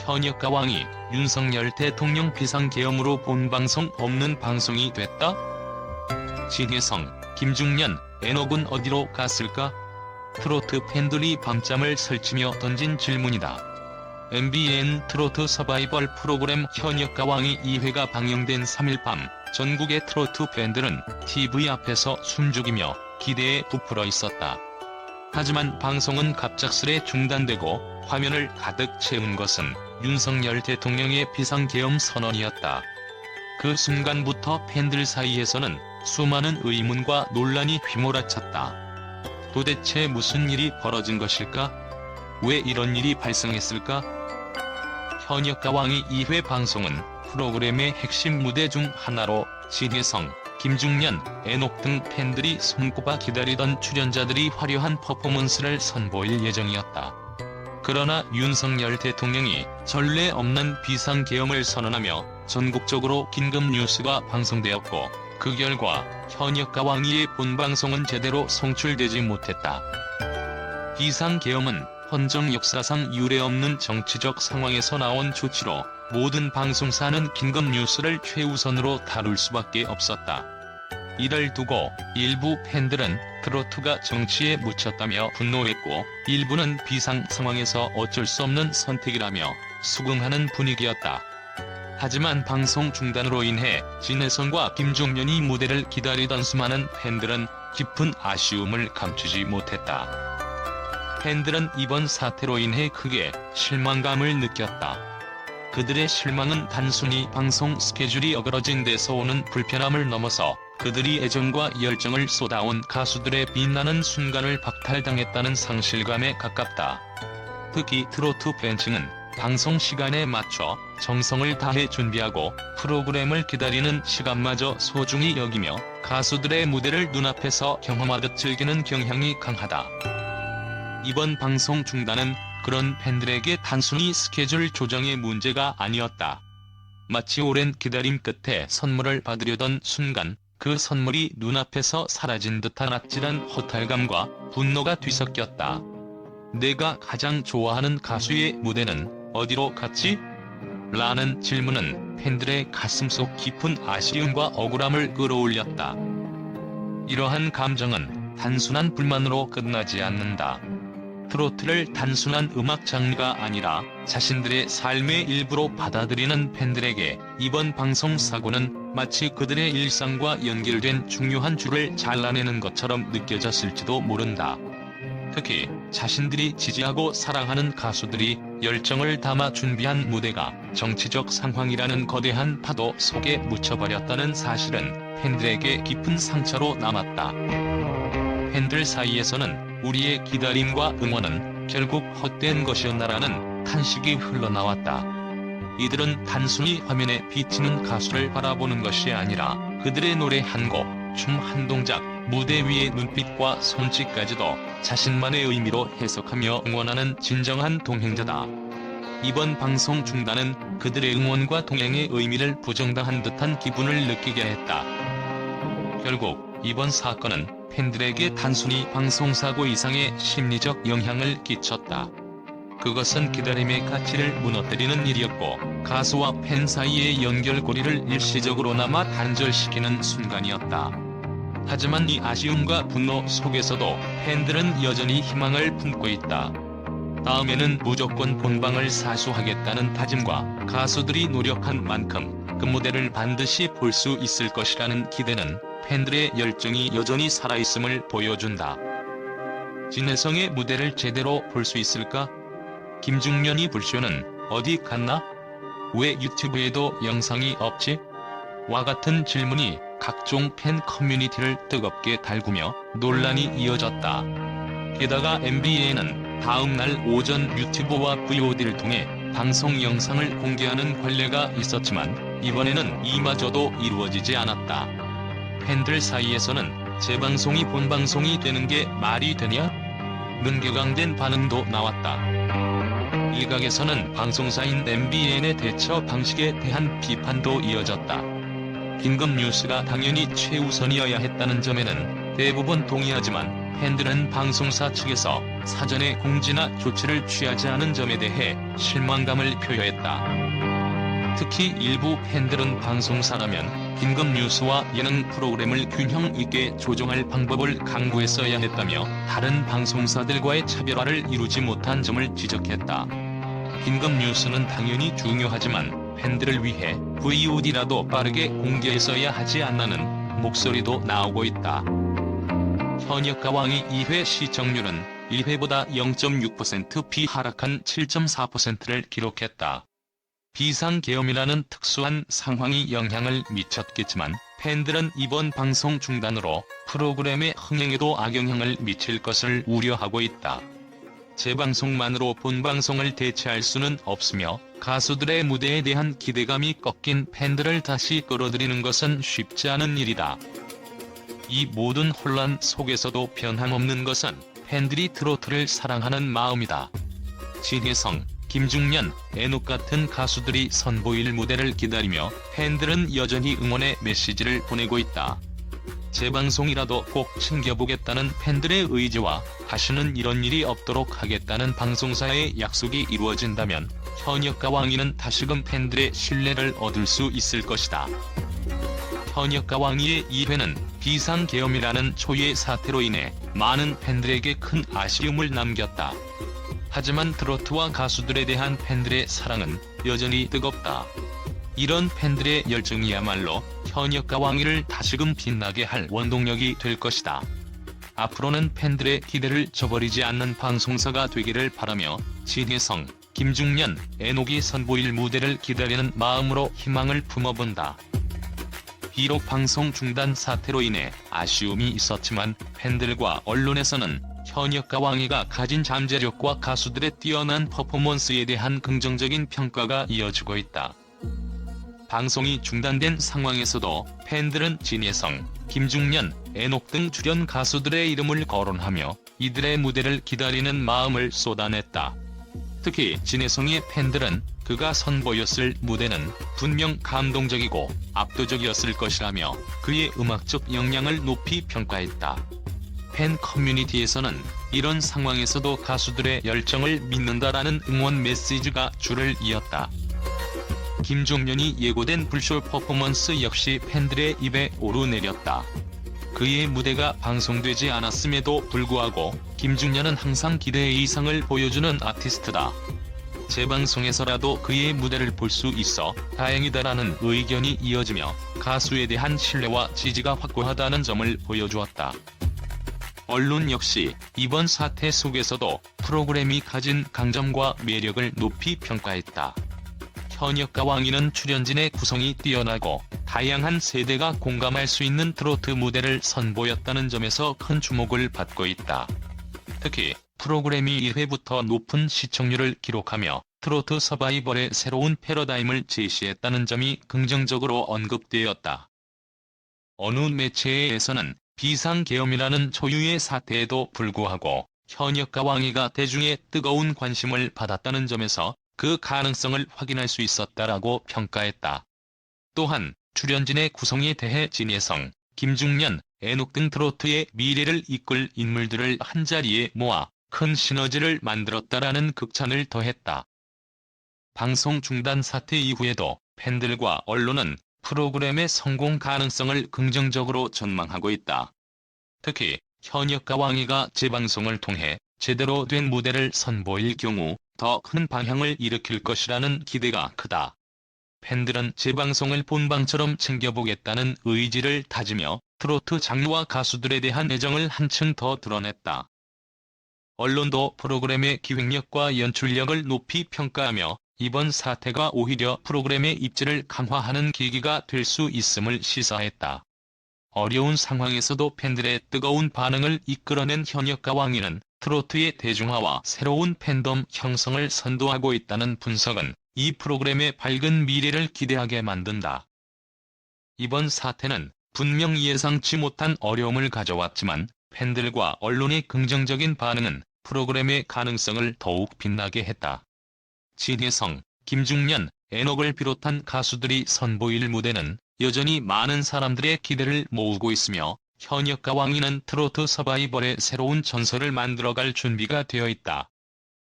현역 가왕이 윤석열 대통령 비상계엄으로 본방송 없는 방송이 됐다? 진혜성, 김중년, 엔옥은 어디로 갔을까? 트로트 팬들이 밤잠을 설치며 던진 질문이다. MBN 트로트 서바이벌 프로그램 현역 가왕이 2회가 방영된 3일 밤, 전국의 트로트 팬들은 TV 앞에서 숨죽이며 기대에 부풀어 있었다. 하지만 방송은 갑작스레 중단되고 화면을 가득 채운 것은 윤석열 대통령의 비상계엄 선언이었다. 그 순간부터 팬들 사이에서는 수많은 의문과 논란이 휘몰아쳤다. 도대체 무슨 일이 벌어진 것일까? 왜 이런 일이 발생했을까? 현역 가왕이 2회 방송은 프로그램의 핵심 무대 중 하나로 진혜성, 김중년, 엔옥 등 팬들이 손꼽아 기다리던 출연자들이 화려한 퍼포먼스를 선보일 예정이었다. 그러나 윤석열 대통령이 전례 없는 비상계엄을 선언하며 전국적으로 긴급 뉴스가 방송되었고, 그 결과 현역 가왕이의 본방송은 제대로 송출되지 못했다. 비상계엄은 헌정 역사상 유례없는 정치적 상황에서 나온 조치로 모든 방송사는 긴급 뉴스를 최우선으로 다룰 수밖에 없었다. 이를 두고 일부 팬들은 트로트가 정치에 묻혔다며 분노했고, 일부는 비상 상황에서 어쩔 수 없는 선택이라며 수긍하는 분위기였다. 하지만 방송 중단으로 인해 진혜성과 김중년이 무대를 기다리던 수많은 팬들은 깊은 아쉬움을 감추지 못했다. 팬들은 이번 사태로 인해 크게 실망감을 느꼈다. 그들의 실망은 단순히 방송 스케줄이 어그러진 데서 오는 불편함을 넘어서 그들이 애정과 열정을 쏟아온 가수들의 빛나는 순간을 박탈당했다는 상실감에 가깝다. 특히 트로트 팬층은 방송 시간에 맞춰 정성을 다해 준비하고 프로그램을 기다리는 시간마저 소중히 여기며 가수들의 무대를 눈앞에서 경험하듯 즐기는 경향이 강하다. 이번 방송 중단은 그런 팬들에게 단순히 스케줄 조정의 문제가 아니었다. 마치 오랜 기다림 끝에 선물을 받으려던 순간 그 선물이 눈앞에서 사라진 듯한 아찔한 허탈감과 분노가 뒤섞였다. 내가 가장 좋아하는 가수의 무대는 어디로 갔지? 라는 질문은 팬들의 가슴속 깊은 아쉬움과 억울함을 끌어올렸다. 이러한 감정은 단순한 불만으로 끝나지 않는다. 트로트를 단순한 음악 장르가 아니라 자신들의 삶의 일부로 받아들이는 팬들에게 이번 방송 사고는 마치 그들의 일상과 연결된 중요한 줄을 잘라내는 것처럼 느껴졌을지도 모른다. 특히 자신들이 지지하고 사랑하는 가수들이 열정을 담아 준비한 무대가 정치적 상황이라는 거대한 파도 속에 묻혀버렸다는 사실은 팬들에게 깊은 상처로 남았다. 팬들 사이에서는 우리의 기다림과 응원은 결국 헛된 것이었나라는 탄식이 흘러나왔다. 이들은 단순히 화면에 비치는 가수를 바라보는 것이 아니라 그들의 노래 한 곡, 춤 한 동작, 무대 위의 눈빛과 손짓까지도 자신만의 의미로 해석하며 응원하는 진정한 동행자다. 이번 방송 중단은 그들의 응원과 동행의 의미를 부정당한 듯한 기분을 느끼게 했다. 결국 이번 사건은 팬들에게 단순히 방송사고 이상의 심리적 영향을 끼쳤다. 그것은 기다림의 가치를 무너뜨리는 일이었고, 가수와 팬 사이의 연결고리를 일시적으로나마 단절시키는 순간이었다. 하지만 이 아쉬움과 분노 속에서도 팬들은 여전히 희망을 품고 있다. 다음에는 무조건 본방을 사수하겠다는 다짐과 가수들이 노력한 만큼 그 무대를 반드시 볼 수 있을 것이라는 기대는 팬들의 열정이 여전히 살아있음을 보여준다. 진혜성의 무대를 제대로 볼 수 있을까? 김중년이 불쇼는 어디 갔나? 왜 유튜브에도 영상이 없지? 와 같은 질문이 각종 팬 커뮤니티를 뜨겁게 달구며 논란이 이어졌다. 게다가 MBN은 다음날 오전 유튜브와 VOD를 통해 방송 영상을 공개하는 관례가 있었지만 이번에는 이마저도 이루어지지 않았다. 팬들 사이에서는 재방송이 본방송이 되는 게 말이 되냐? 는 격앙된 반응도 나왔다. 일각에서는 방송사인 MBN의 대처 방식에 대한 비판도 이어졌다. 긴급 뉴스가 당연히 최우선이어야 했다는 점에는 대부분 동의하지만 팬들은 방송사 측에서 사전에 공지나 조치를 취하지 않은 점에 대해 실망감을 표했다. 특히 일부 팬들은 방송사라면 긴급 뉴스와 예능 프로그램을 균형 있게 조정할 방법을 강구했어야 했다며 다른 방송사들과의 차별화를 이루지 못한 점을 지적했다. 긴급 뉴스는 당연히 중요하지만 팬들을 위해 VOD라도 빠르게 공개했어야 하지 않나는 목소리도 나오고 있다. 현역가왕이 2회 시청률은 1회보다 0.6% 비하락한 7.4%를 기록했다. 비상계엄이라는 특수한 상황이 영향을 미쳤겠지만 팬들은 이번 방송 중단으로 프로그램의 흥행에도 악영향을 미칠 것을 우려하고 있다. 재방송만으로 본방송을 대체할 수는 없으며 가수들의 무대에 대한 기대감이 꺾인 팬들을 다시 끌어들이는 것은 쉽지 않은 일이다. 이 모든 혼란 속에서도 변함없는 것은 팬들이 트로트를 사랑하는 마음이다. 진혜성, 김중년, 애녹 같은 가수들이 선보일 무대를 기다리며 팬들은 여전히 응원의 메시지를 보내고 있다. 재방송이라도 꼭 챙겨보겠다는 팬들의 의지와 다시는 이런 일이 없도록 하겠다는 방송사의 약속이 이루어진다면 현역가왕이는 다시금 팬들의 신뢰를 얻을 수 있을 것이다. 현역가왕이의 2회는 비상계엄이라는 초유의 사태로 인해 많은 팬들에게 큰 아쉬움을 남겼다. 하지만 트로트와 가수들에 대한 팬들의 사랑은 여전히 뜨겁다. 이런 팬들의 열정이야말로 현역가왕이를 다시금 빛나게 할 원동력이 될 것이다. 앞으로는 팬들의 기대를 저버리지 않는 방송사가 되기를 바라며 진혜성, 김중년, 애녹이 선보일 무대를 기다리는 마음으로 희망을 품어본다. 비록 방송 중단 사태로 인해 아쉬움이 있었지만 팬들과 언론에서는 현역가왕이가 가진 잠재력과 가수들의 뛰어난 퍼포먼스에 대한 긍정적인 평가가 이어지고 있다. 방송이 중단된 상황에서도 팬들은 진혜성, 김중년, 애녹 등 출연 가수들의 이름을 거론하며 이들의 무대를 기다리는 마음을 쏟아냈다. 특히 진혜성의 팬들은 그가 선보였을 무대는 분명 감동적이고 압도적이었을 것이라며 그의 음악적 역량을 높이 평가했다. 팬 커뮤니티에서는 이런 상황에서도 가수들의 열정을 믿는다라는 응원 메시지가 줄을 이었다. 김종년이 예고된 불쇼 퍼포먼스 역시 팬들의 입에 오르내렸다. 그의 무대가 방송되지 않았음에도 불구하고 김중년은 항상 기대 이상을 보여주는 아티스트다. 재방송에서라도 그의 무대를 볼 수 있어 다행이다라는 의견이 이어지며 가수에 대한 신뢰와 지지가 확고하다는 점을 보여주었다. 언론 역시 이번 사태 속에서도 프로그램이 가진 강점과 매력을 높이 평가했다. 현역가왕이는 출연진의 구성이 뛰어나고 다양한 세대가 공감할 수 있는 트로트 무대를 선보였다는 점에서 큰 주목을 받고 있다. 특히 프로그램이 1회부터 높은 시청률을 기록하며 트로트 서바이벌의 새로운 패러다임을 제시했다는 점이 긍정적으로 언급되었다. 어느 매체에서는 비상계엄이라는 초유의 사태에도 불구하고 현역가왕이가 대중의 뜨거운 관심을 받았다는 점에서 그 가능성을 확인할 수 있었다라고 평가했다. 또한 출연진의 구성에 대해 진혜성, 김중년, 애녹 등 트로트의 미래를 이끌 인물들을 한자리에 모아 큰 시너지를 만들었다라는 극찬을 더했다. 방송 중단 사태 이후에도 팬들과 언론은 프로그램의 성공 가능성을 긍정적으로 전망하고 있다. 특히 현역가왕이가 재방송을 통해 제대로 된 무대를 선보일 경우 더 큰 방향을 일으킬 것이라는 기대가 크다. 팬들은 재방송을 본방처럼 챙겨보겠다는 의지를 다지며 트로트 장르와 가수들에 대한 애정을 한층 더 드러냈다. 언론도 프로그램의 기획력과 연출력을 높이 평가하며 이번 사태가 오히려 프로그램의 입지를 강화하는 계기가 될 수 있음을 시사했다. 어려운 상황에서도 팬들의 뜨거운 반응을 이끌어낸 현역가왕이는 트로트의 대중화와 새로운 팬덤 형성을 선도하고 있다는 분석은 이 프로그램의 밝은 미래를 기대하게 만든다. 이번 사태는 분명 예상치 못한 어려움을 가져왔지만 팬들과 언론의 긍정적인 반응은 프로그램의 가능성을 더욱 빛나게 했다. 진혜성, 김중년, 애녹을 비롯한 가수들이 선보일 무대는 여전히 많은 사람들의 기대를 모으고 있으며 현역과 왕이는 트로트 서바이벌의 새로운 전설을 만들어갈 준비가 되어 있다.